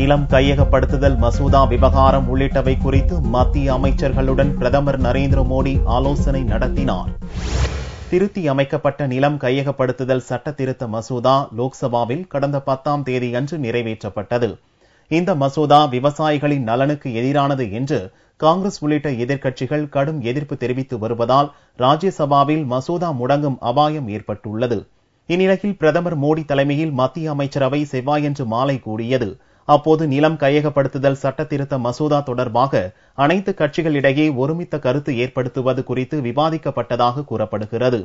நிலம் கையகப்படுத்துதல் மசோதா விவகாரம் உள்ளிட்டவை குறித்து மத்திய அமைச்சர்களுடன் பிரதமர் நரேந்திர மோடி ஆலோசனை நடத்தினார். திருத்தி அமைக்கப்பட்ட நிலம் கையகப்படுத்துதல் சட்ட திருத்த மசோதா லோக்சபாவில் கடந்த 10ஆம் தேதியன்று நிறைவேற்றப்பட்டது. இந்த மசோதா விவசாயிகளின் நலனுக்கு எதிரானது என்று காங்கிரஸ் உள்ளிட்ட எதிர்க்கட்சிகள் கடும் எதிர்ப்பு தெரிவித்து வருவதால் ராஜ்யசபாவில் மசோதா முடங்கும் அபாயம் ஏற்பட்டுள்ளது. இந்நிலையில் பிரதமர் மோடி தலைமையில் மத்திய அமைச்சரவை செவ்வாயன்று மாலை கூடியது. அப்போது நிலம் கையகப்படுத்துதல் சட்ட திருத்த மசோதா தொடர்பாக அனைத்து கட்சிகளிடையே ஒருமித்த கருத்து ஏற்படுத்துவது குறித்து விவாதிக்கப்பட்டதாக கூறப்படுகிறது.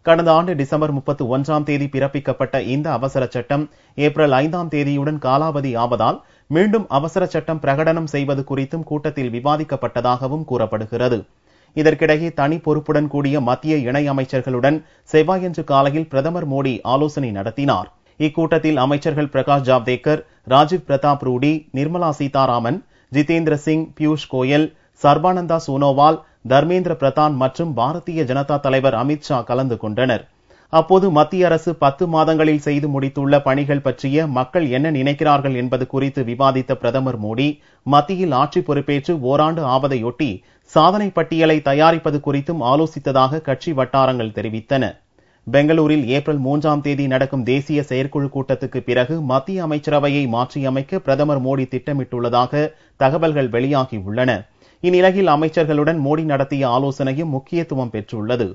கடந்த ஆண்டு டிசம்பர் 31ஆம் தேதி பிறப்பிக்கப்பட்ட இந்த அவசர சட்டம் ஏப்ரல் 5ஆம் தேதியுடன் காலாவதி ஆவதால் மீண்டும் அவசர சட்டம் பிரகடனம் செய்வது குறித்தும் கூட்டத்தில் விவாதிக்கப்பட்டதாகவும் கூறப்படுகிறது. இதற்கிடையே தனி பொறுப்புடன் கூடிய மத்திய இணை அமைச்சர்களுடன் செவ்வாயன்று காலையில் பிரதமர் மோடி ஆலோசனை நடத்தினார். இக்கூட்டத்தில் அமைச்சர்கள் பிரகாஷ் ஜாவ்டேகர், ராஜீவ் பிரதாப் ரூடி, நிர்மலா சீதாராமன், ஜிதேந்திர சிங், பியூஷ் கோயல், சர்பானந்தா சோனோவால், தர்மேந்திர பிரதான் மற்றும் பாரதிய ஜனதா தலைவர் அமித் ஷா கலந்து கொண்டனர். அப்போது மத்திய அரசு 10 மாதங்களில் செய்து முடித்துள்ள பணிகள் பற்றிய மக்கள் என்ன நினைக்கிறார்கள் என்பது குறித்து விவாதித்த பிரதமர் மோடி, மத்தியில் ஆட்சி பொறுப்பேற்று ஓராண்டு ஆவதையொட்டி சாதனை பட்டியலை தயாரிப்பது குறித்தும் ஆலோசித்ததாக கட்சி வட்டாரங்கள் தெரிவித்தன. பெங்களூரில் ஏப்ரல் 3ஆம் தேதி நடக்கும் தேசிய செயற்குழு கூட்டத்துக்கு பிறகு மத்திய அமைச்சரவையை மாற்றியமைக்க பிரதமர் மோடி திட்டமிட்டுள்ளதாக தகவல்கள் வெளியாகியுள்ளன. இந்நிலையில் அமைச்சர்களுடன் மோடி நடத்திய ஆலோசனையும் முக்கியத்துவம் பெற்றுள்ளது.